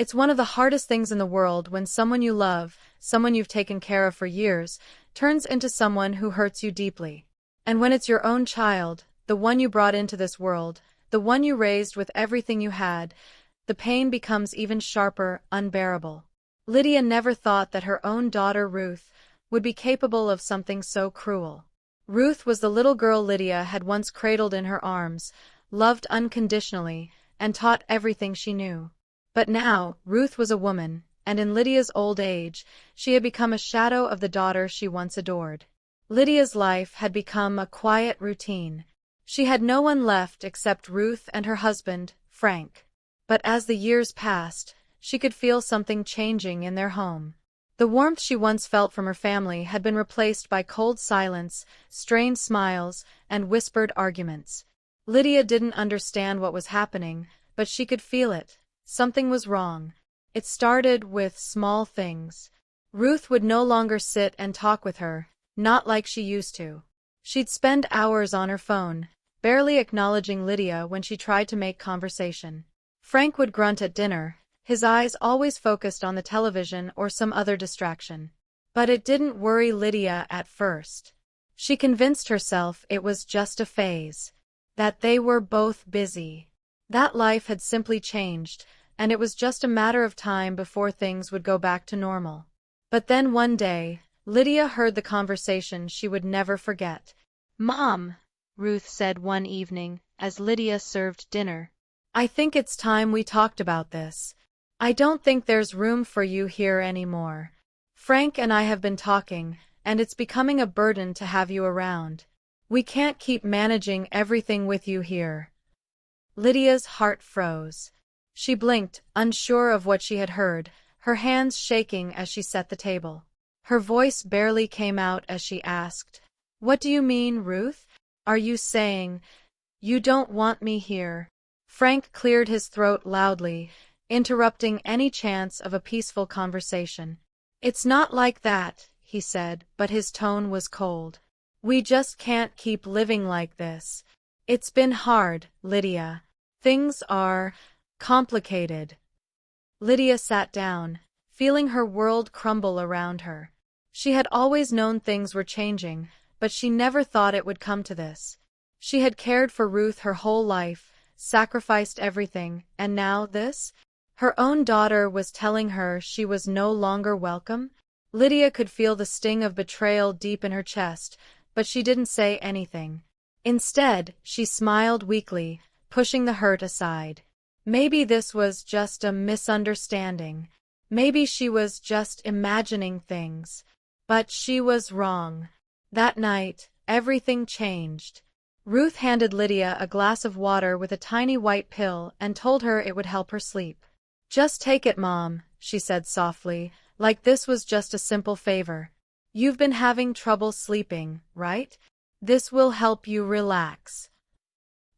It's one of the hardest things in the world when someone you love, someone you've taken care of for years, turns into someone who hurts you deeply. And when it's your own child, the one you brought into this world, the one you raised with everything you had, the pain becomes even sharper, unbearable. Lydia never thought that her own daughter Ruth would be capable of something so cruel. Ruth was the little girl Lydia had once cradled in her arms, loved unconditionally, and taught everything she knew. But now, Ruth was a woman, and in Lydia's old age, she had become a shadow of the daughter she once adored. Lydia's life had become a quiet routine. She had no one left except Ruth and her husband, Frank. But as the years passed, she could feel something changing in their home. The warmth she once felt from her family had been replaced by cold silence, strained smiles, and whispered arguments. Lydia didn't understand what was happening, but she could feel it. Something was wrong. It started with small things. Ruth would no longer sit and talk with her, not like she used to. She'd spend hours on her phone, barely acknowledging Lydia when she tried to make conversation. Frank would grunt at dinner, his eyes always focused on the television or some other distraction. But it didn't worry Lydia at first. She convinced herself it was just a phase, that they were both busy. That life had simply changed, and it was just a matter of time before things would go back to normal. But then one day, Lydia heard the conversation she would never forget. "Mom," Ruth said one evening, as Lydia served dinner, "I think it's time we talked about this. I don't think there's room for you here anymore. Frank and I have been talking, and it's becoming a burden to have you around. We can't keep managing everything with you here." Lydia's heart froze. She blinked, unsure of what she had heard, her hands shaking as she set the table. Her voice barely came out as she asked, "What do you mean, Ruth? Are you saying you don't want me here?" Frank cleared his throat loudly, interrupting any chance of a peaceful conversation. "It's not like that," he said, but his tone was cold. "We just can't keep living like this. It's been hard, Lydia. Things are complicated." Lydia sat down, feeling her world crumble around her. She had always known things were changing, but she never thought it would come to this. She had cared for Ruth her whole life, sacrificed everything, and now this? Her own daughter was telling her she was no longer welcome? Lydia could feel the sting of betrayal deep in her chest, but she didn't say anything. Instead, she smiled weakly, pushing the hurt aside. Maybe this was just a misunderstanding. Maybe she was just imagining things. But she was wrong. That night, everything changed. Ruth handed Lydia a glass of water with a tiny white pill and told her it would help her sleep. "Just take it, Mom," she said softly, like this was just a simple favor. "You've been having trouble sleeping, right? This will help you relax."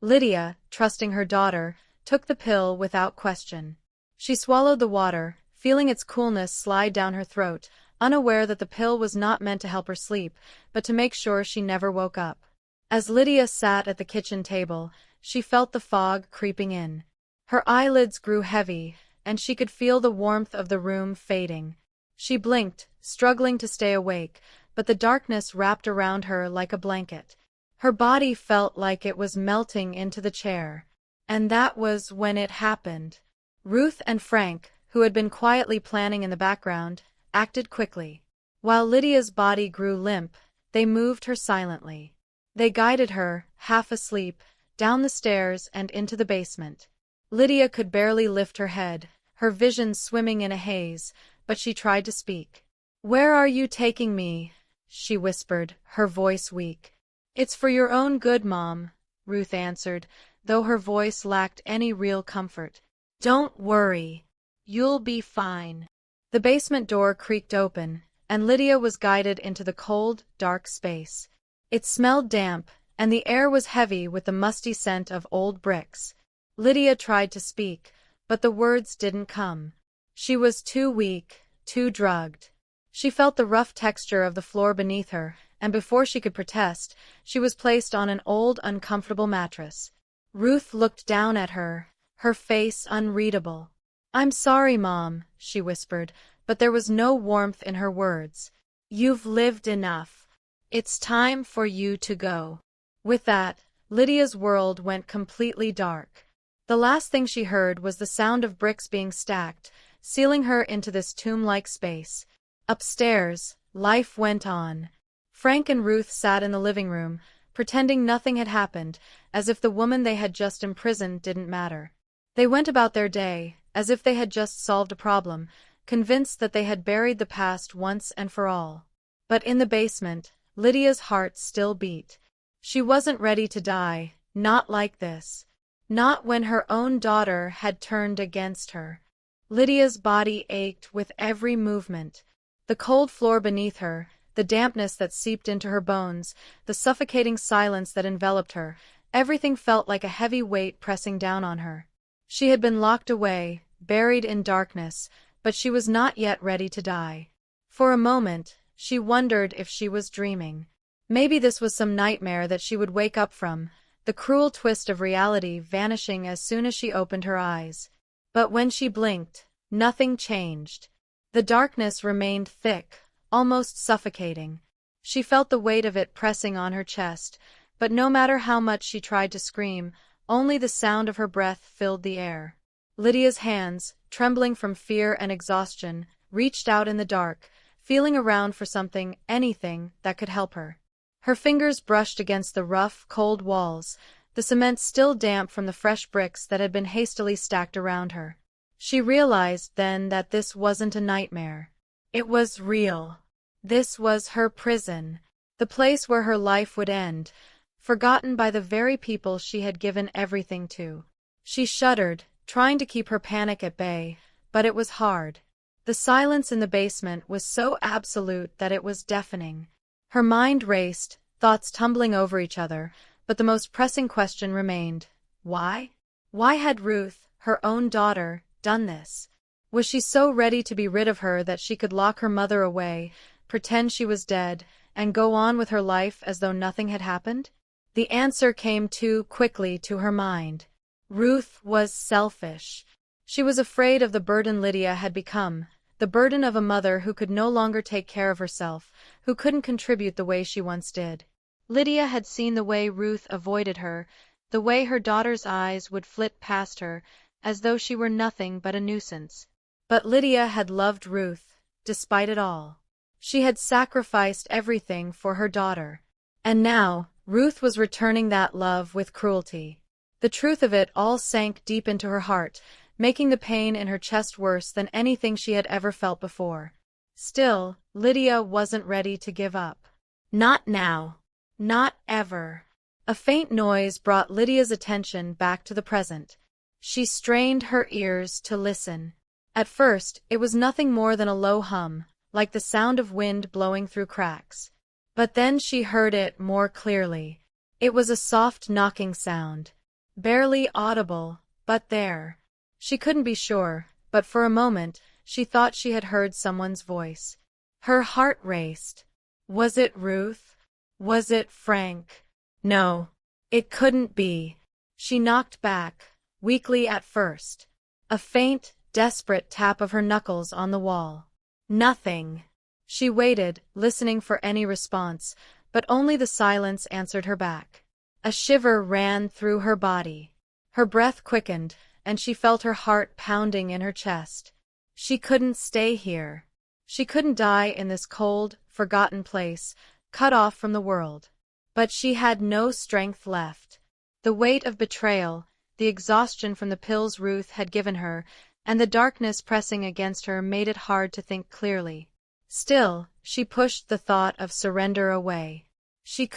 Lydia, trusting her daughter, took the pill without question. She swallowed the water, feeling its coolness slide down her throat, unaware that the pill was not meant to help her sleep, but to make sure she never woke up. As Lydia sat at the kitchen table, she felt the fog creeping in. Her eyelids grew heavy, and she could feel the warmth of the room fading. She blinked, struggling to stay awake, but the darkness wrapped around her like a blanket. Her body felt like it was melting into the chair. And that was when it happened. Ruth and Frank, who had been quietly planning in the background, acted quickly. While Lydia's body grew limp, they moved her silently. They guided her, half asleep, down the stairs and into the basement. Lydia could barely lift her head, her vision swimming in a haze, but she tried to speak. "Where are you taking me?" she whispered, her voice weak. "It's for your own good, Mom," Ruth answered, though her voice lacked any real comfort. "Don't worry. You'll be fine." The basement door creaked open, and Lydia was guided into the cold, dark space. It smelled damp, and the air was heavy with the musty scent of old bricks. Lydia tried to speak, but the words didn't come. She was too weak, too drugged. She felt the rough texture of the floor beneath her, and before she could protest, she was placed on an old, uncomfortable mattress. Ruth looked down at her, her face unreadable. "I'm sorry, Mom," she whispered, but there was no warmth in her words. "You've lived enough. It's time for you to go." With that, Lydia's world went completely dark. The last thing she heard was the sound of bricks being stacked, sealing her into this tomb-like space. Upstairs, life went on. Frank and Ruth sat in the living room, pretending nothing had happened, as if the woman they had just imprisoned didn't matter. They went about their day, as if they had just solved a problem, convinced that they had buried the past once and for all. But in the basement, Lydia's heart still beat. She wasn't ready to die, not like this. Not when her own daughter had turned against her. Lydia's body ached with every movement. The cold floor beneath her, the dampness that seeped into her bones, the suffocating silence that enveloped her, everything felt like a heavy weight pressing down on her. She had been locked away, buried in darkness, but she was not yet ready to die. For a moment, she wondered if she was dreaming. Maybe this was some nightmare that she would wake up from, the cruel twist of reality vanishing as soon as she opened her eyes. But when she blinked, nothing changed. The darkness remained thick, almost suffocating. She felt the weight of it pressing on her chest, but no matter how much she tried to scream, only the sound of her breath filled the air. Lydia's hands, trembling from fear and exhaustion, reached out in the dark, feeling around for something, anything, that could help her. Her fingers brushed against the rough, cold walls, the cement still damp from the fresh bricks that had been hastily stacked around her. She realized then that this wasn't a nightmare. It was real. This was her prison, the place where her life would end, forgotten by the very people she had given everything to. She shuddered, trying to keep her panic at bay, but it was hard. The silence in the basement was so absolute that it was deafening. Her mind raced, thoughts tumbling over each other, but the most pressing question remained. Why? Why had Ruth, her own daughter, done this? Was she so ready to be rid of her that she could lock her mother away, pretend she was dead, and go on with her life as though nothing had happened? The answer came too quickly to her mind. Ruth was selfish. She was afraid of the burden Lydia had become, the burden of a mother who could no longer take care of herself, who couldn't contribute the way she once did. Lydia had seen the way Ruth avoided her, the way her daughter's eyes would flit past her, as though she were nothing but a nuisance. But Lydia had loved Ruth, despite it all. She had sacrificed everything for her daughter. And now, Ruth was returning that love with cruelty. The truth of it all sank deep into her heart, making the pain in her chest worse than anything she had ever felt before. Still, Lydia wasn't ready to give up. Not now. Not ever. A faint noise brought Lydia's attention back to the present. She strained her ears to listen. At first, it was nothing more than a low hum, like the sound of wind blowing through cracks. But then she heard it more clearly. It was a soft knocking sound. Barely audible, but there. She couldn't be sure, but for a moment, she thought she had heard someone's voice. Her heart raced. Was it Ruth? Was it Frank? No, it couldn't be. She knocked back, weakly at first. A faint, desperate tap of her knuckles on the wall. Nothing. She waited, listening for any response, but only the silence answered her back. A shiver ran through her body. Her breath quickened, and she felt her heart pounding in her chest. She couldn't stay here. She couldn't die in this cold, forgotten place, cut off from the world. But she had no strength left. The weight of betrayal, the exhaustion from the pills Ruth had given her, and the darkness pressing against her made it hard to think clearly. Still, she pushed the thought of surrender away. She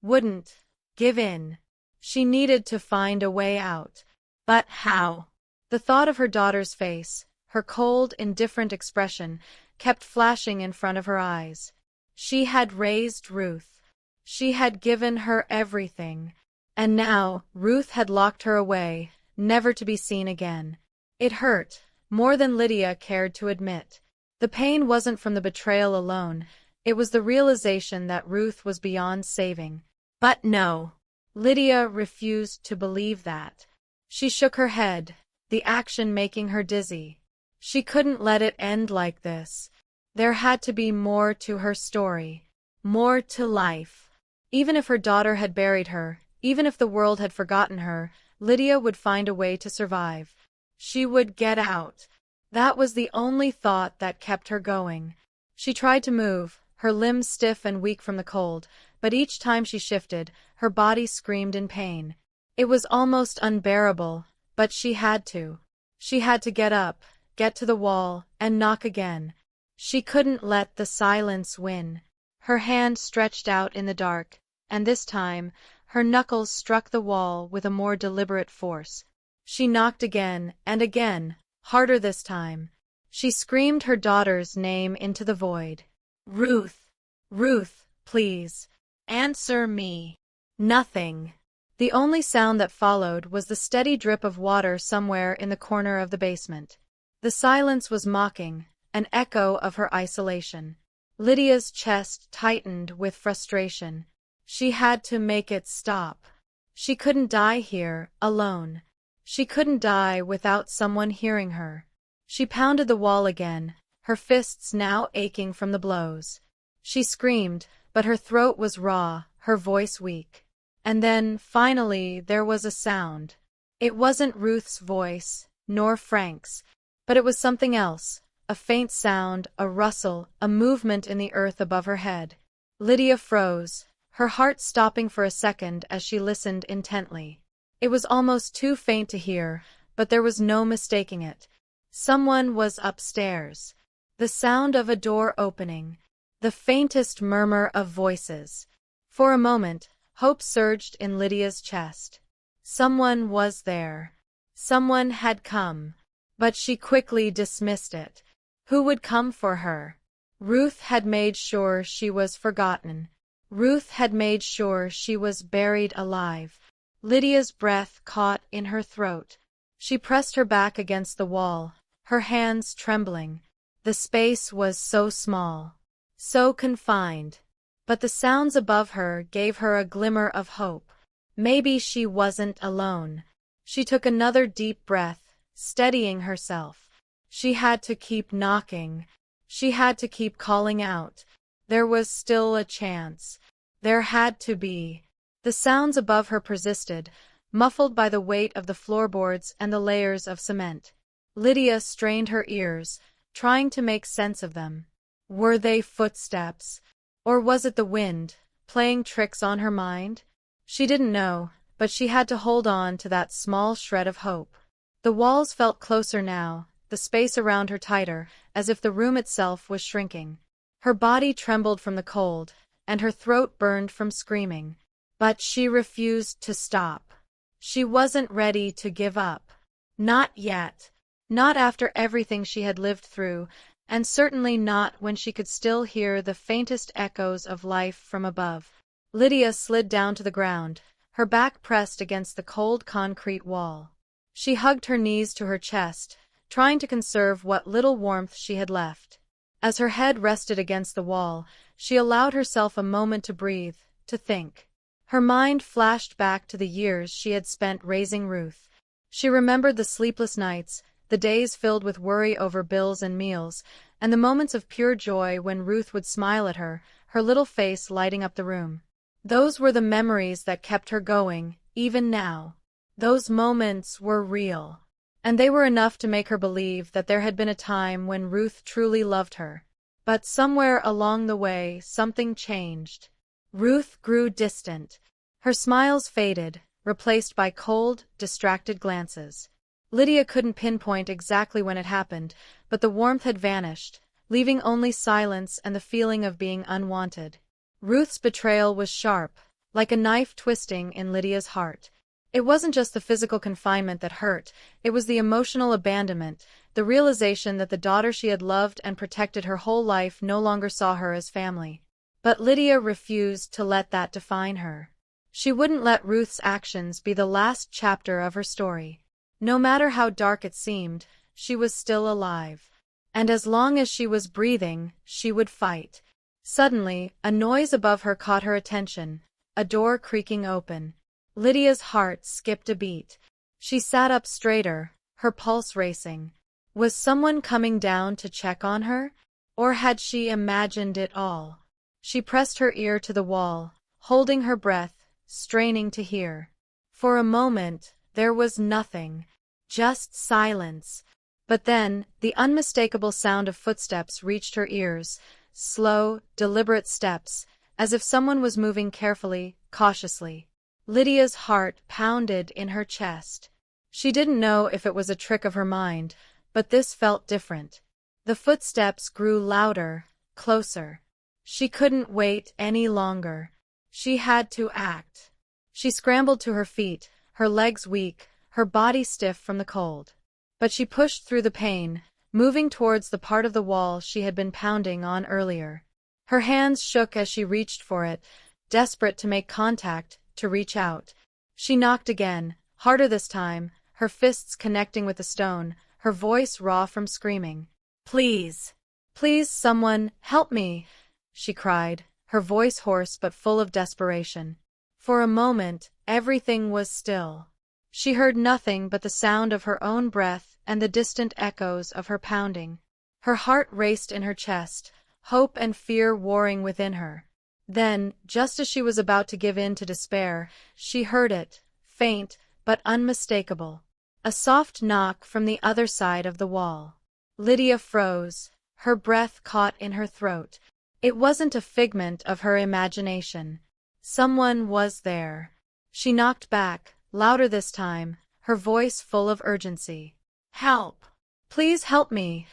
wouldn't, give in. She needed to find a way out. But how? The thought of her daughter's face, her cold, indifferent expression, kept flashing in front of her eyes. She had raised Ruth. She had given her everything. And now, Ruth had locked her away, never to be seen again. It hurt, more than Lydia cared to admit. The pain wasn't from the betrayal alone, it was the realization that Ruth was beyond saving. But no. Lydia refused to believe that. She shook her head. the action making her dizzy. She couldn't let it end like this. There had to be more to her story, more to life. Even if her daughter had buried her, even if the world had forgotten her, Lydia would find a way to survive. She would get out. That was the only thought that kept her going. She tried to move, her limbs stiff and weak from the cold, but each time she shifted, her body screamed in pain. It was almost unbearable, but she had to. She had to get up, get to the wall, and knock again. She couldn't let the silence win. Her hand stretched out in the dark, and this time, her knuckles struck the wall with a more deliberate force. She knocked again and again, harder this time. She screamed her daughter's name into the void. Ruth! Ruth, please. Answer me. Nothing. The only sound that followed was the steady drip of water somewhere in the corner of the basement. The silence was mocking, an echo of her isolation. Lydia's chest tightened with frustration. She had to make it stop. She couldn't die here, alone. She couldn't die without someone hearing her. She pounded the wall again, her fists now aching from the blows. She screamed, but her throat was raw, her voice weak. And then, finally, there was a sound. It wasn't Ruth's voice, nor Frank's, but it was something else, a faint sound, a rustle, a movement in the earth above her head. Lydia froze, her heart stopping for a second as she listened intently. It was almost too faint to hear, but there was no mistaking it. Someone was upstairs. The sound of a door opening. The faintest murmur of voices. For a moment, hope surged in Lydia's chest. Someone was there. Someone had come. But she quickly dismissed it. Who would come for her? Ruth had made sure she was forgotten. Ruth had made sure she was buried alive. Lydia's breath caught in her throat. She pressed her back against the wall, her hands trembling. The space was so small, so confined. But the sounds above her gave her a glimmer of hope. Maybe she wasn't alone. She took another deep breath, steadying herself. She had to keep knocking. She had to keep calling out. There was still a chance. There had to be. The sounds above her persisted, muffled by the weight of the floorboards and the layers of cement. Lydia strained her ears, trying to make sense of them. Were they footsteps? Or was it the wind, playing tricks on her mind? She didn't know, but she had to hold on to that small shred of hope. The walls felt closer now, the space around her tighter, as if the room itself was shrinking. Her body trembled from the cold, and her throat burned from screaming. But she refused to stop. She wasn't ready to give up. Not yet. Not after everything she had lived through, and certainly not when she could still hear the faintest echoes of life from above. Lydia slid down to the ground, her back pressed against the cold concrete wall. She hugged her knees to her chest, trying to conserve what little warmth she had left. As her head rested against the wall, she allowed herself a moment to breathe, to think. Her mind flashed back to the years she had spent raising Ruth. She remembered the sleepless nights, the days filled with worry over bills and meals, and the moments of pure joy when Ruth would smile at her, her little face lighting up the room. Those were the memories that kept her going, even now. Those moments were real. And they were enough to make her believe that there had been a time when Ruth truly loved her. But somewhere along the way, something changed. Ruth grew distant. Her smiles faded, replaced by cold, distracted glances. Lydia couldn't pinpoint exactly when it happened, but the warmth had vanished, leaving only silence and the feeling of being unwanted. Ruth's betrayal was sharp, like a knife twisting in Lydia's heart. It wasn't just the physical confinement that hurt, it was the emotional abandonment, the realization that the daughter she had loved and protected her whole life no longer saw her as family. But Lydia refused to let that define her. She wouldn't let Ruth's actions be the last chapter of her story. No matter how dark it seemed, she was still alive. And as long as she was breathing, she would fight. Suddenly, a noise above her caught her attention, a door creaking open. Lydia's heart skipped a beat. She sat up straighter, her pulse racing. Was someone coming down to check on her? Or had she imagined it all? She pressed her ear to the wall, holding her breath, straining to hear. For a moment, there was nothing, just silence. But then, the unmistakable sound of footsteps reached her ears, slow, deliberate steps, as if someone was moving carefully, cautiously. Lydia's heart pounded in her chest. She didn't know if it was a trick of her mind, but this felt different. The footsteps grew louder, closer. She couldn't wait any longer. She had to act. She scrambled to her feet, her legs weak, her body stiff from the cold. But she pushed through the pain, moving towards the part of the wall she had been pounding on earlier. Her hands shook as she reached for it, desperate to make contact, to reach out. She knocked again, harder this time, her fists connecting with the stone, her voice raw from screaming. "Please! Please, someone, help me!" she cried, her voice hoarse but full of desperation. For a moment, everything was still. She heard nothing but the sound of her own breath and the distant echoes of her pounding. Her heart raced in her chest, hope and fear warring within her. Then, just as she was about to give in to despair, she heard it, faint but unmistakable. A soft knock from the other side of the wall. Lydia froze, her breath caught in her throat. It wasn't a figment of her imagination. Someone was there. She knocked back, louder this time, her voice full of urgency. "Help! Please help me!"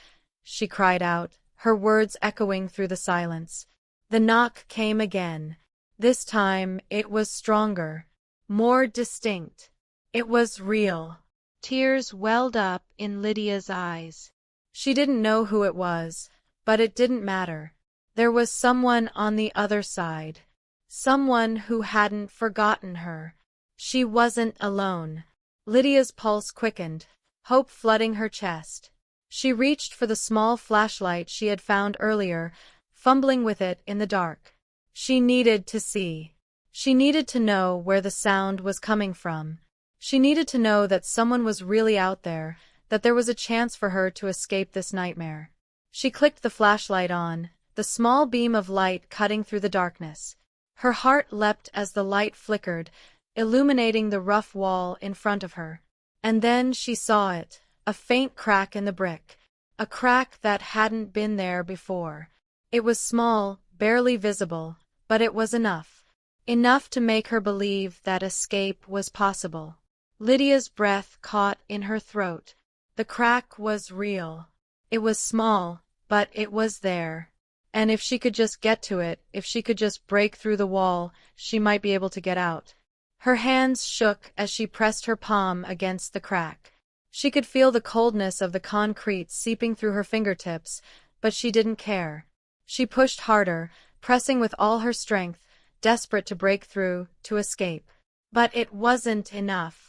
she cried out, her words echoing through the silence. The knock came again. This time it was stronger, more distinct. It was real. Tears welled up in Lydia's eyes. She didn't know who it was, but it didn't matter. There was someone on the other side. Someone who hadn't forgotten her. She wasn't alone. Lydia's pulse quickened, hope flooding her chest. She reached for the small flashlight she had found earlier, fumbling with it in the dark. She needed to see. She needed to know where the sound was coming from. She needed to know that someone was really out there, that there was a chance for her to escape this nightmare. She clicked the flashlight on, the small beam of light cutting through the darkness. Her heart leapt as the light flickered, illuminating the rough wall in front of her. And then she saw it, a faint crack in the brick. A crack that hadn't been there before. It was small, barely visible, but it was enough. Enough to make her believe that escape was possible. Lydia's breath caught in her throat. The crack was real. It was small, but it was there. And if she could just get to it, if she could just break through the wall, she might be able to get out. Her hands shook as she pressed her palm against the crack. She could feel the coldness of the concrete seeping through her fingertips, but she didn't care. She pushed harder, pressing with all her strength, desperate to break through, to escape. But it wasn't enough.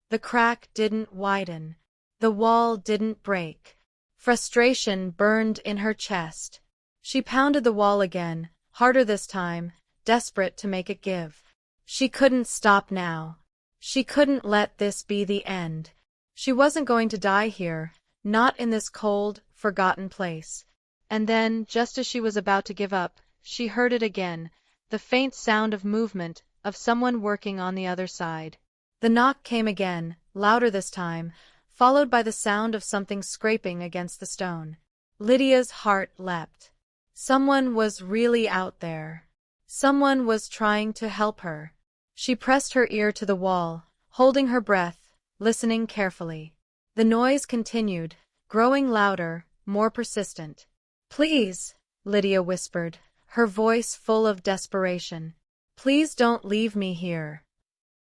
The crack didn't widen. The wall didn't break. Frustration burned in her chest. She pounded the wall again, harder this time, desperate to make it give. She couldn't stop now. She couldn't let this be the end. She wasn't going to die here, not in this cold, forgotten place. And then, just as she was about to give up, she heard it again, the faint sound of movement, of someone working on the other side. The knock came again, louder this time, followed by the sound of something scraping against the stone. Lydia's heart leapt. Someone was really out there. Someone was trying to help her. She pressed her ear to the wall, holding her breath, listening carefully. The noise continued, growing louder, more persistent. "Please," Lydia whispered, her voice full of desperation. "Please don't leave me here."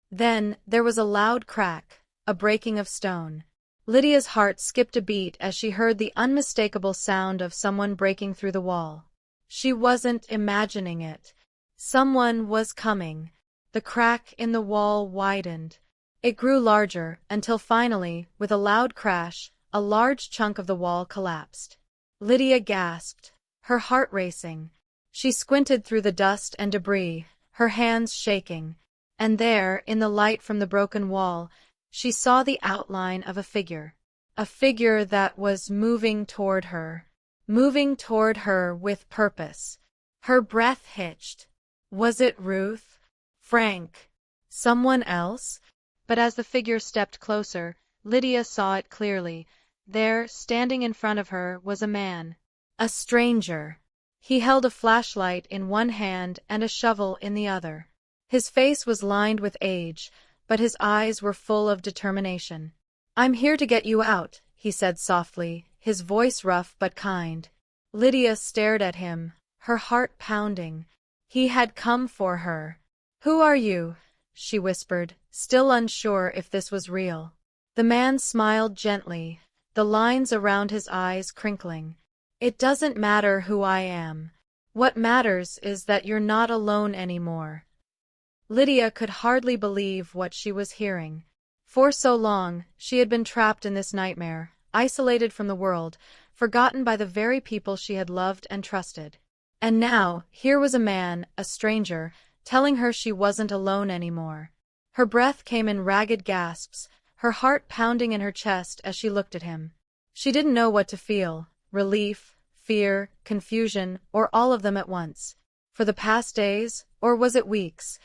Then, there was a loud crack, a breaking of stone. Lydia's heart skipped a beat as she heard the unmistakable sound of someone breaking through the wall. She wasn't imagining it. Someone was coming. The crack in the wall widened. It grew larger, until finally, with a loud crash, a large chunk of the wall collapsed. Lydia gasped, her heart racing. She squinted through the dust and debris, her hands shaking. And there, in the light from the broken wall, she saw the outline of a figure. A figure that was moving toward her. Moving toward her with purpose. Her breath hitched. Was it Ruth? Frank? Someone else? But as the figure stepped closer, Lydia saw it clearly. There, standing in front of her, was a man. A stranger. He held a flashlight in one hand and a shovel in the other. His face was lined with age, but his eyes were full of determination. "I'm here to get you out," he said softly, his voice rough but kind. Lydia stared at him, her heart pounding. He had come for her. "Who are you?" she whispered, still unsure if this was real. The man smiled gently, the lines around his eyes crinkling. "It doesn't matter who I am. What matters is that you're not alone anymore." Lydia could hardly believe what she was hearing. For so long, she had been trapped in this nightmare, isolated from the world, forgotten by the very people she had loved and trusted. And now, here was a man, a stranger, telling her she wasn't alone anymore. Her breath came in ragged gasps, her heart pounding in her chest as she looked at him. She didn't know what to feel, relief, fear, confusion, or all of them at once. For the past days, or was it weeks,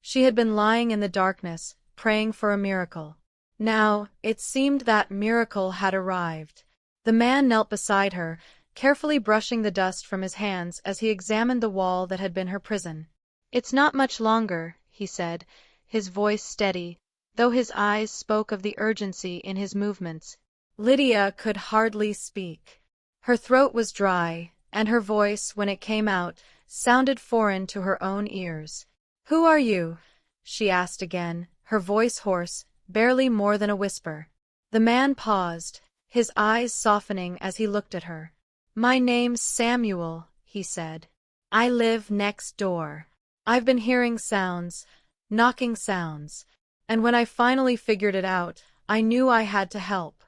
she had been lying in the darkness, praying for a miracle. Now, it seemed that miracle had arrived. The man knelt beside her, carefully brushing the dust from his hands as he examined the wall that had been her prison. "It's not much longer," he said, his voice steady, though his eyes spoke of the urgency in his movements. Lydia could hardly speak. Her throat was dry, and her voice, when it came out, sounded foreign to her own ears. "Who are you?" she asked again, her voice hoarse, barely more than a whisper. The man paused, his eyes softening as he looked at her. "My name's Samuel," he said. "I live next door. I've been hearing sounds, knocking sounds, and when I finally figured it out, I knew I had to help."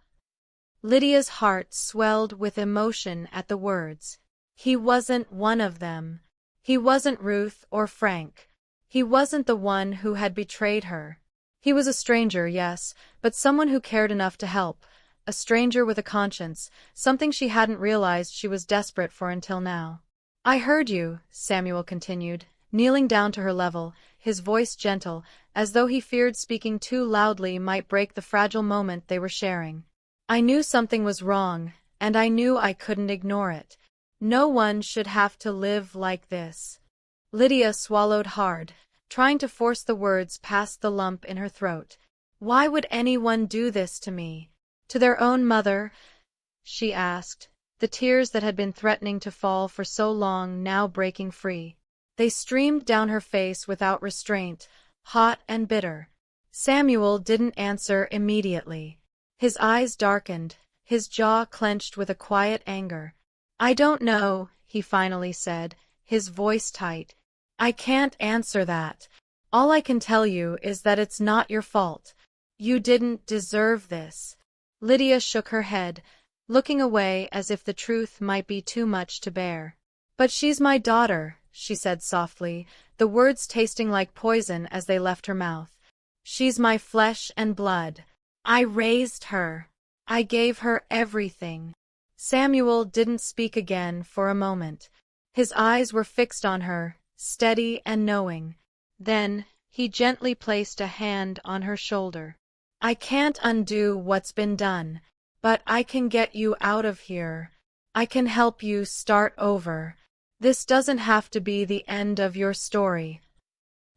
Lydia's heart swelled with emotion at the words. He wasn't one of them. He wasn't Ruth or Frank. He wasn't the one who had betrayed her. He was a stranger, yes, but someone who cared enough to help. A stranger with a conscience, something she hadn't realized she was desperate for until now. "I heard you," Samuel continued, kneeling down to her level, his voice gentle, as though he feared speaking too loudly might break the fragile moment they were sharing. "I knew something was wrong, and I knew I couldn't ignore it. No one should have to live like this." Lydia swallowed hard, trying to force the words past the lump in her throat. "Why would anyone do this to me? To their own mother?" she asked, the tears that had been threatening to fall for so long now breaking free. They streamed down her face without restraint, hot and bitter. Samuel didn't answer immediately. His eyes darkened, his jaw clenched with a quiet anger. "I don't know," he finally said, his voice tight. "I can't answer that. All I can tell you is that it's not your fault. You didn't deserve this." Lydia shook her head, looking away as if the truth might be too much to bear. "But she's my daughter," she said softly, the words tasting like poison as they left her mouth. "She's my flesh and blood. I raised her. I gave her everything." Samuel didn't speak again for a moment. His eyes were fixed on her, steady and knowing. Then, he gently placed a hand on her shoulder. "I can't undo what's been done, but I can get you out of here. I can help you start over. This doesn't have to be the end of your story."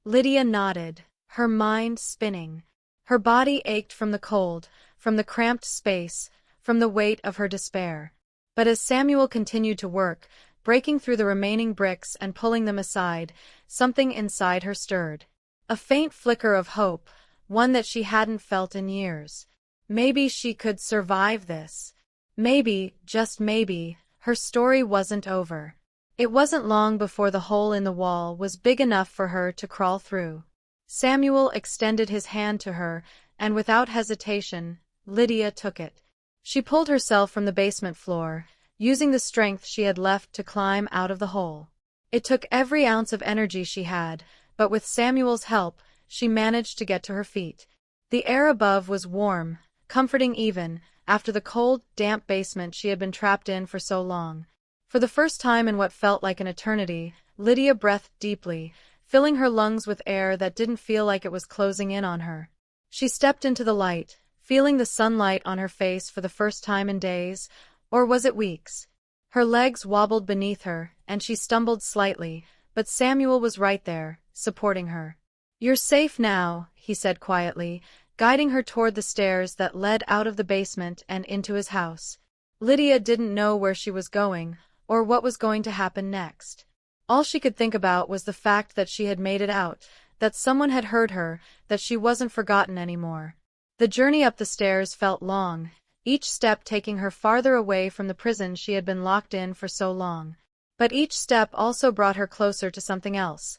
Lydia nodded, her mind spinning. Her body ached from the cold, from the cramped space, from the weight of her despair. But as Samuel continued to work, breaking through the remaining bricks and pulling them aside, something inside her stirred. A faint flicker of hope, one that she hadn't felt in years. Maybe she could survive this. Maybe, just maybe, her story wasn't over. It wasn't long before the hole in the wall was big enough for her to crawl through. Samuel extended his hand to her, and without hesitation, Lydia took it. She pulled herself from the basement floor, using the strength she had left to climb out of the hole. It took every ounce of energy she had, but with Samuel's help, she managed to get to her feet. The air above was warm, comforting even, after the cold, damp basement she had been trapped in for so long. For the first time in what felt like an eternity, Lydia breathed deeply, filling her lungs with air that didn't feel like it was closing in on her. She stepped into the light, feeling the sunlight on her face for the first time in days, or was it weeks? Her legs wobbled beneath her, and she stumbled slightly, but Samuel was right there, supporting her. "You're safe now," he said quietly, guiding her toward the stairs that led out of the basement and into his house. Lydia didn't know where she was going, or what was going to happen next. All she could think about was the fact that she had made it out, that someone had heard her, that she wasn't forgotten anymore. The journey up the stairs felt long, each step taking her farther away from the prison she had been locked in for so long. But each step also brought her closer to something else.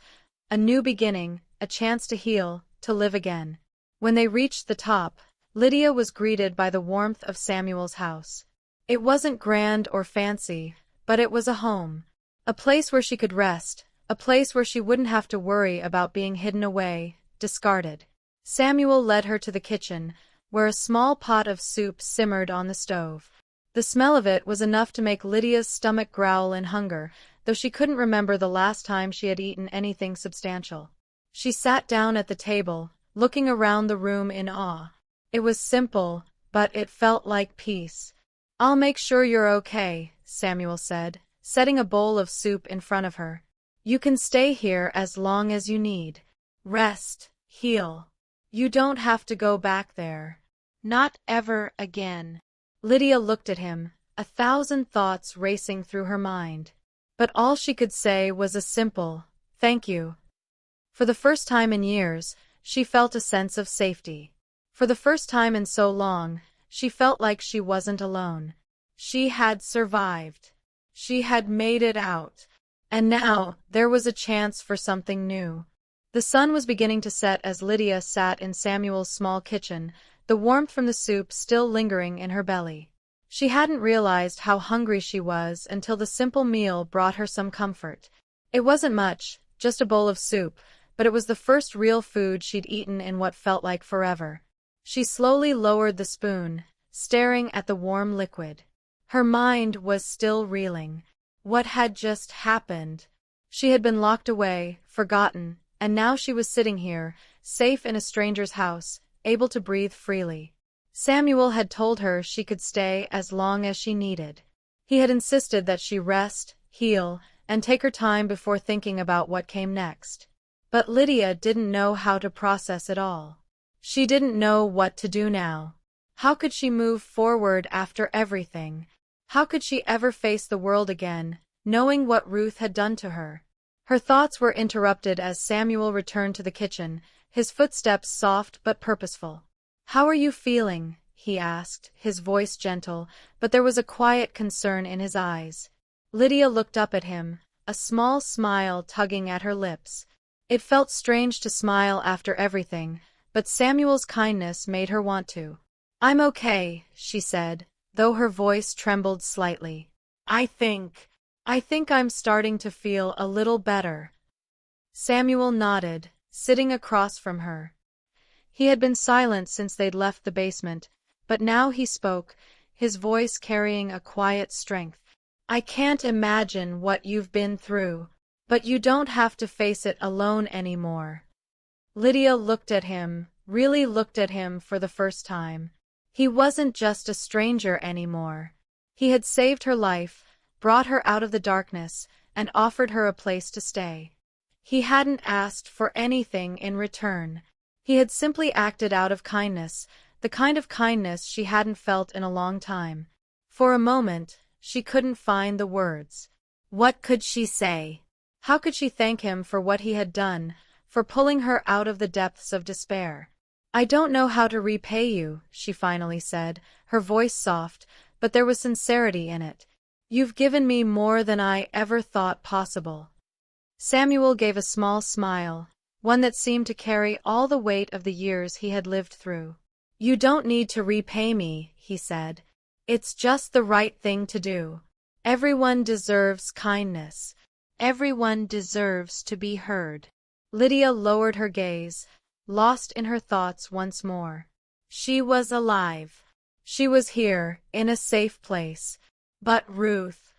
A new beginning, a chance to heal, to live again. When they reached the top, Lydia was greeted by the warmth of Samuel's house. It wasn't grand or fancy, but it was a home. A place where she could rest, a place where she wouldn't have to worry about being hidden away, discarded. Samuel led her to the kitchen, where a small pot of soup simmered on the stove. The smell of it was enough to make Lydia's stomach growl in hunger, though she couldn't remember the last time she had eaten anything substantial. She sat down at the table, looking around the room in awe. It was simple, but it felt like peace. "I'll make sure you're okay," Samuel said, setting a bowl of soup in front of her. "You can stay here as long as you need. Rest, heal. You don't have to go back there. Not ever again." Lydia looked at him, 1,000 thoughts racing through her mind. But all she could say was a simple, "Thank you." For the first time in years, she felt a sense of safety. For the first time in so long, she felt like she wasn't alone. She had survived. She had made it out. And now, there was a chance for something new. The sun was beginning to set as Lydia sat in Samuel's small kitchen, the warmth from the soup still lingering in her belly. She hadn't realized how hungry she was until the simple meal brought her some comfort. It wasn't much, just a bowl of soup, but it was the first real food she'd eaten in what felt like forever. She slowly lowered the spoon, staring at the warm liquid. Her mind was still reeling. What had just happened? She had been locked away, forgotten, and now she was sitting here, safe in a stranger's house, able to breathe freely. Samuel had told her she could stay as long as she needed. He had insisted that she rest, heal, and take her time before thinking about what came next. But Lydia didn't know how to process it all. She didn't know what to do now. How could she move forward after everything? How could she ever face the world again, knowing what Ruth had done to her? Her thoughts were interrupted as Samuel returned to the kitchen, his footsteps soft but purposeful. "How are you feeling?" he asked, his voice gentle, but there was a quiet concern in his eyes. Lydia looked up at him, a small smile tugging at her lips. It felt strange to smile after everything, but Samuel's kindness made her want to. "I'm okay," she said, though her voice trembled slightly. I think I'm starting to feel a little better." Samuel nodded, sitting across from her. He had been silent since they'd left the basement, but now he spoke, his voice carrying a quiet strength. "I can't imagine what you've been through, but you don't have to face it alone anymore." Lydia looked at him, really looked at him for the first time. He wasn't just a stranger anymore. He had saved her life, brought her out of the darkness, and offered her a place to stay. He hadn't asked for anything in return. He had simply acted out of kindness, the kind of kindness she hadn't felt in a long time. For a moment, she couldn't find the words. What could she say? How could she thank him for what he had done, for pulling her out of the depths of despair? "I don't know how to repay you," she finally said, her voice soft, but there was sincerity in it. "You've given me more than I ever thought possible." Samuel gave a small smile, one that seemed to carry all the weight of the years he had lived through. "You don't need to repay me," he said. "It's just the right thing to do. Everyone deserves kindness. Everyone deserves to be heard." Lydia lowered her gaze, lost in her thoughts once more. She was alive. She was here, in a safe place. But Ruth,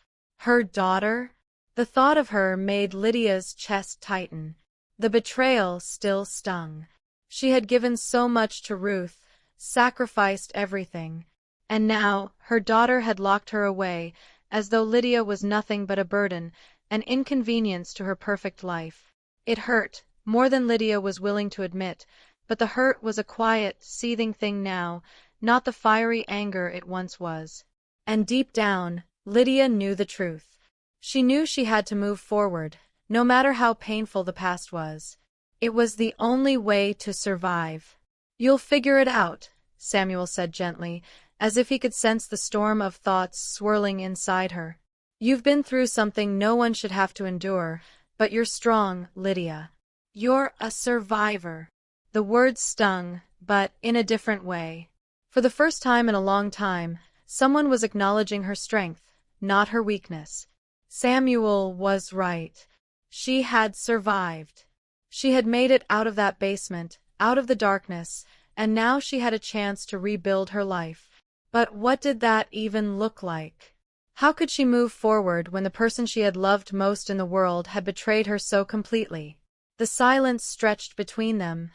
her daughter? The thought of her made Lydia's chest tighten. The betrayal still stung. She had given so much to Ruth, sacrificed everything. And now, her daughter had locked her away, as though Lydia was nothing but a burden, an inconvenience to her perfect life. It hurt, more than Lydia was willing to admit, but the hurt was a quiet, seething thing now, not the fiery anger it once was. And deep down, Lydia knew the truth. She knew she had to move forward, no matter how painful the past was. It was the only way to survive. "You'll figure it out," Samuel said gently, as if he could sense the storm of thoughts swirling inside her. "You've been through something no one should have to endure, but you're strong, Lydia. You're a survivor." The words stung, but in a different way. For the first time in a long time, someone was acknowledging her strength, not her weakness. Samuel was right. She had survived. She had made it out of that basement, out of the darkness, and now she had a chance to rebuild her life. But what did that even look like? How could she move forward when the person she had loved most in the world had betrayed her so completely? The silence stretched between them,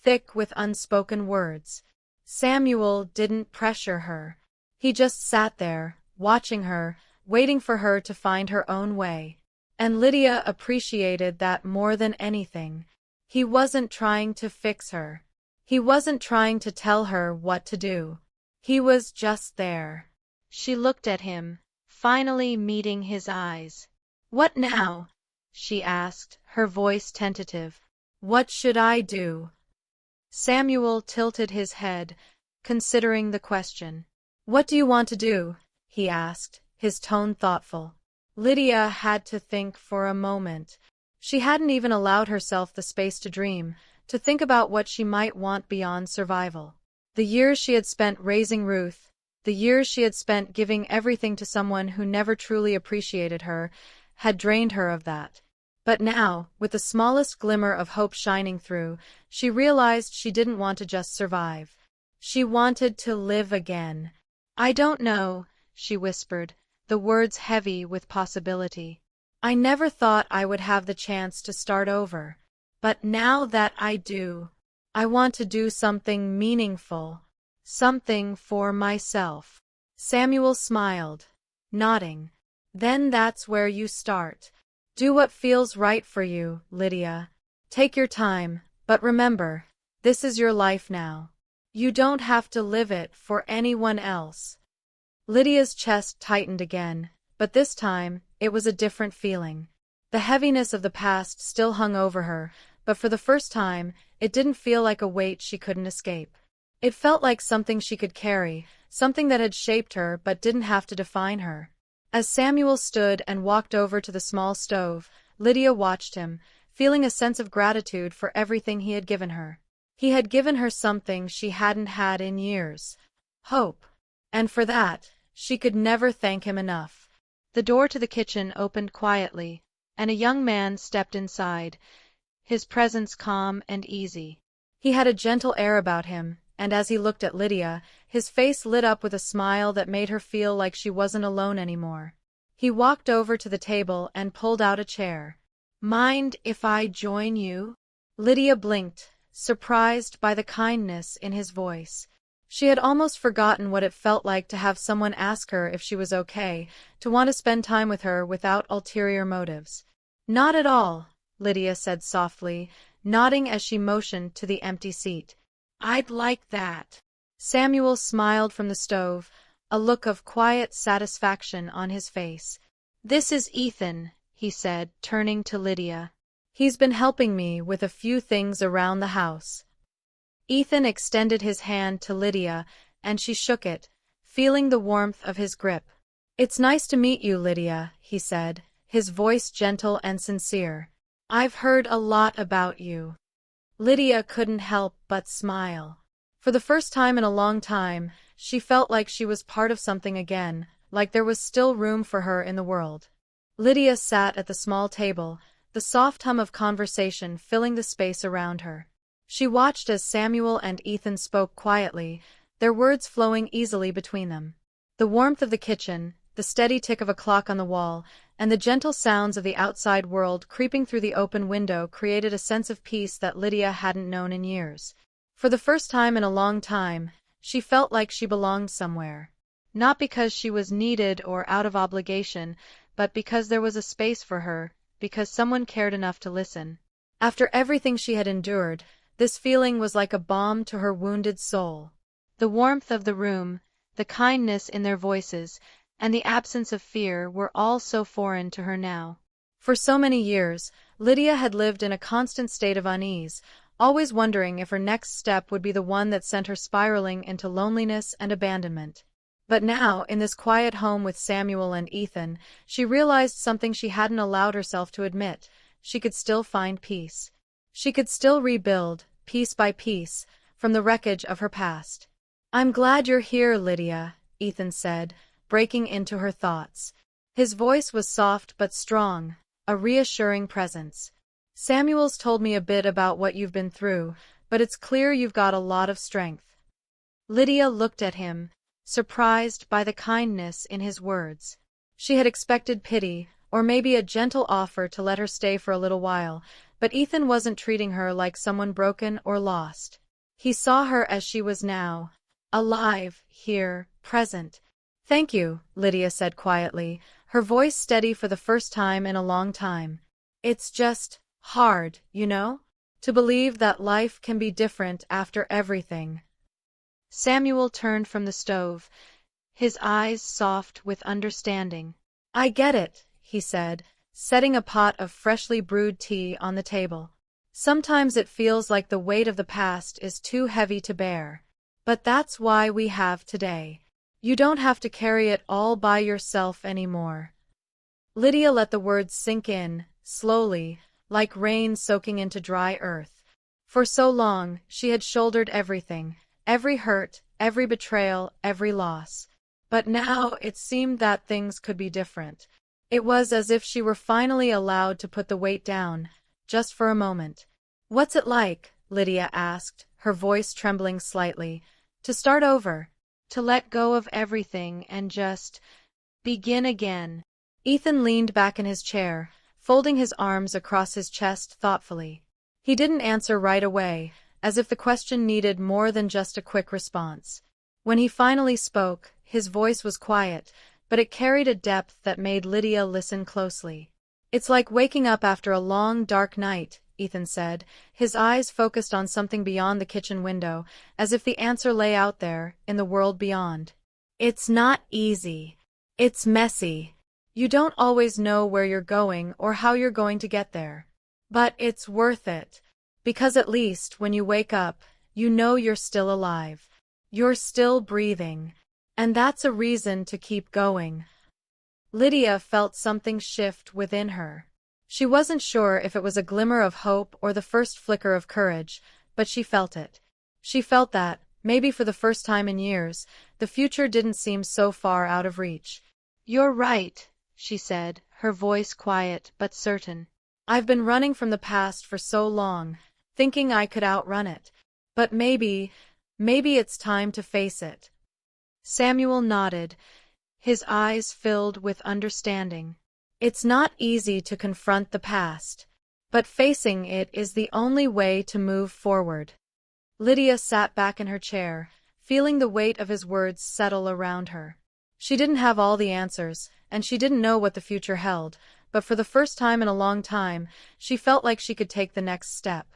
thick with unspoken words. Samuel didn't pressure her. He just sat there, watching her, waiting for her to find her own way. And Lydia appreciated that more than anything. He wasn't trying to fix her. He wasn't trying to tell her what to do. He was just there. She looked at him, finally meeting his eyes. "What now?" she asked, her voice tentative. "What should I do?" Samuel tilted his head, considering the question. "What do you want to do?" he asked, his tone thoughtful. Lydia had to think for a moment. She hadn't even allowed herself the space to dream, to think about what she might want beyond survival. The years she had spent raising Ruth, the years she had spent giving everything to someone who never truly appreciated her, had drained her of that. But now, with the smallest glimmer of hope shining through, she realized she didn't want to just survive. She wanted to live again. "I don't know," she whispered, the words heavy with possibility. "I never thought I would have the chance to start over. But now that I do, I want to do something meaningful. Something for myself." Samuel smiled, nodding. "Then that's where you start. Do what feels right for you, Lydia. Take your time, but remember, this is your life now. You don't have to live it for anyone else." Lydia's chest tightened again, but this time, it was a different feeling. The heaviness of the past still hung over her, but for the first time, it didn't feel like a weight she couldn't escape. It felt like something she could carry, something that had shaped her but didn't have to define her. As Samuel stood and walked over to the small stove, Lydia watched him, feeling a sense of gratitude for everything he had given her. He had given her something she hadn't had in years: hope. And for that, she could never thank him enough. The door to the kitchen opened quietly, and a young man stepped inside, his presence calm and easy. He had a gentle air about him, and as he looked at Lydia, his face lit up with a smile that made her feel like she wasn't alone anymore. He walked over to the table and pulled out a chair. "Mind if I join you?" Lydia blinked, surprised by the kindness in his voice. She had almost forgotten what it felt like to have someone ask her if she was okay, to want to spend time with her without ulterior motives. "Not at all," Lydia said softly, nodding as she motioned to the empty seat. "I'd like that." Samuel smiled from the stove, a look of quiet satisfaction on his face. "This is Ethan," he said, turning to Lydia. "He's been helping me with a few things around the house." Ethan extended his hand to Lydia, and she shook it, feeling the warmth of his grip. "It's nice to meet you, Lydia," he said, his voice gentle and sincere. "I've heard a lot about you." Lydia couldn't help but smile. For the first time in a long time, she felt like she was part of something again, like there was still room for her in the world. Lydia sat at the small table, the soft hum of conversation filling the space around her. She watched as Samuel and Ethan spoke quietly, their words flowing easily between them. The warmth of the kitchen, the steady tick of a clock on the wall, and the gentle sounds of the outside world creeping through the open window created a sense of peace that Lydia hadn't known in years. For the first time in a long time, she felt like she belonged somewhere. Not because she was needed or out of obligation, but because there was a space for her, because someone cared enough to listen. After everything she had endured, this feeling was like a balm to her wounded soul. The warmth of the room, the kindness in their voices, and the absence of fear were all so foreign to her now. For so many years, Lydia had lived in a constant state of unease, always wondering if her next step would be the one that sent her spiraling into loneliness and abandonment. But now, in this quiet home with Samuel and Ethan, she realized something she hadn't allowed herself to admit. She could still find peace. She could still rebuild, piece by piece, from the wreckage of her past. "I'm glad you're here, Lydia," Ethan said, breaking into her thoughts. His voice was soft but strong, a reassuring presence. "Samuel's told me a bit about what you've been through, but it's clear you've got a lot of strength." Lydia looked at him, surprised by the kindness in his words. She had expected pity, or maybe a gentle offer to let her stay for a little while, but Ethan wasn't treating her like someone broken or lost. He saw her as she was now, alive, here, present. "Thank you," Lydia said quietly, her voice steady for the first time in a long time. "It's just hard, you know? To believe that life can be different after everything." Samuel turned from the stove, his eyes soft with understanding. "I get it," he said, setting a pot of freshly brewed tea on the table. "Sometimes it feels like the weight of the past is too heavy to bear. But that's why we have today. You don't have to carry it all by yourself anymore." Lydia let the words sink in, slowly, like rain soaking into dry earth. For so long, she had shouldered everything. Every hurt, every betrayal, every loss. But now it seemed that things could be different. It was as if she were finally allowed to put the weight down, just for a moment. "What's it like?" Lydia asked, her voice trembling slightly. "To start over, to let go of everything and just begin again." Ethan leaned back in his chair, folding his arms across his chest thoughtfully. He didn't answer right away, as if the question needed more than just a quick response. When he finally spoke, his voice was quiet, but it carried a depth that made Lydia listen closely. "It's like waking up after a long, dark night," Ethan said, his eyes focused on something beyond the kitchen window, as if the answer lay out there, in the world beyond. "It's not easy. It's messy. You don't always know where you're going or how you're going to get there. But it's worth it. Because at least, when you wake up, you know you're still alive. You're still breathing. And that's a reason to keep going." Lydia felt something shift within her. She wasn't sure if it was a glimmer of hope or the first flicker of courage, but she felt it. She felt that, maybe for the first time in years, the future didn't seem so far out of reach. "You're right," she said, her voice quiet but certain. "I've been running from the past for so long, thinking I could outrun it. But maybe it's time to face it." Samuel nodded, his eyes filled with understanding. "It's not easy to confront the past, but facing it is the only way to move forward." Lydia sat back in her chair, feeling the weight of his words settle around her. She didn't have all the answers, and she didn't know what the future held, but for the first time in a long time, she felt like she could take the next step.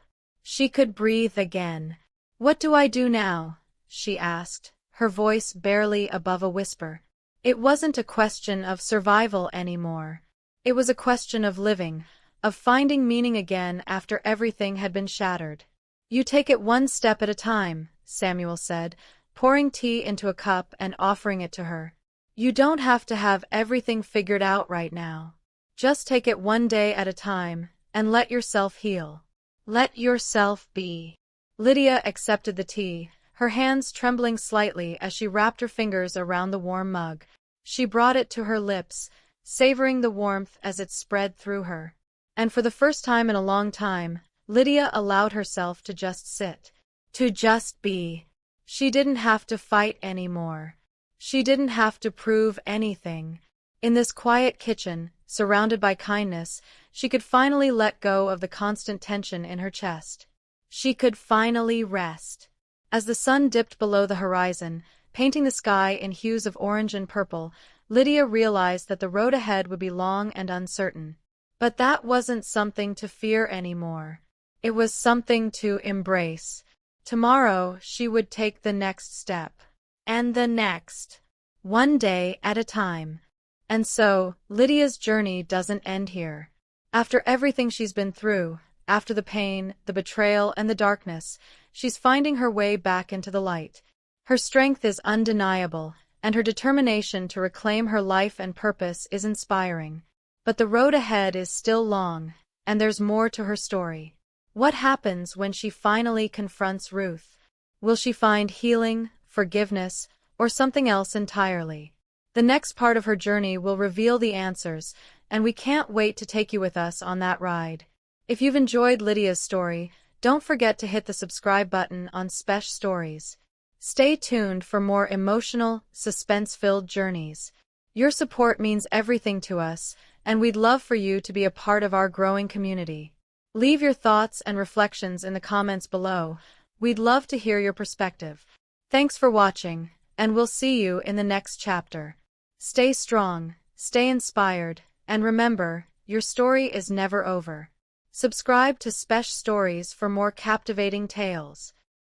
She could breathe again. "What do I do now?" she asked, her voice barely above a whisper. It wasn't a question of survival anymore. It was a question of living, of finding meaning again after everything had been shattered. "You take it one step at a time," Samuel said, pouring tea into a cup and offering it to her. "You don't have to have everything figured out right now. Just take it one day at a time, and let yourself heal. Let yourself be." Lydia accepted the tea, her hands trembling slightly as she wrapped her fingers around the warm mug. She brought it to her lips, savoring the warmth as it spread through her. And for the first time in a long time, Lydia allowed herself to just sit. To just be. She didn't have to fight anymore. She didn't have to prove anything. In this quiet kitchen, surrounded by kindness, she could finally let go of the constant tension in her chest. She could finally rest. As the sun dipped below the horizon, painting the sky in hues of orange and purple, Lydia realized that the road ahead would be long and uncertain. But that wasn't something to fear anymore. It was something to embrace. Tomorrow, she would take the next step. And the next. One day at a time. And so, Lydia's journey doesn't end here. After everything she's been through, after the pain, the betrayal, and the darkness, she's finding her way back into the light. Her strength is undeniable, and her determination to reclaim her life and purpose is inspiring. But the road ahead is still long, and there's more to her story. What happens when she finally confronts Ruth? Will she find healing, forgiveness, or something else entirely? The next part of her journey will reveal the answers, and we can't wait to take you with us on that ride. If you've enjoyed Lydia's story, don't forget to hit the subscribe button on Spesh Stories. Stay tuned for more emotional, suspense-filled journeys. Your support means everything to us, and we'd love for you to be a part of our growing community. Leave your thoughts and reflections in the comments below. We'd love to hear your perspective. Thanks for watching, and we'll see you in the next chapter. Stay strong, stay inspired, and remember, your story is never over. Subscribe to Spesh Stories for more captivating tales.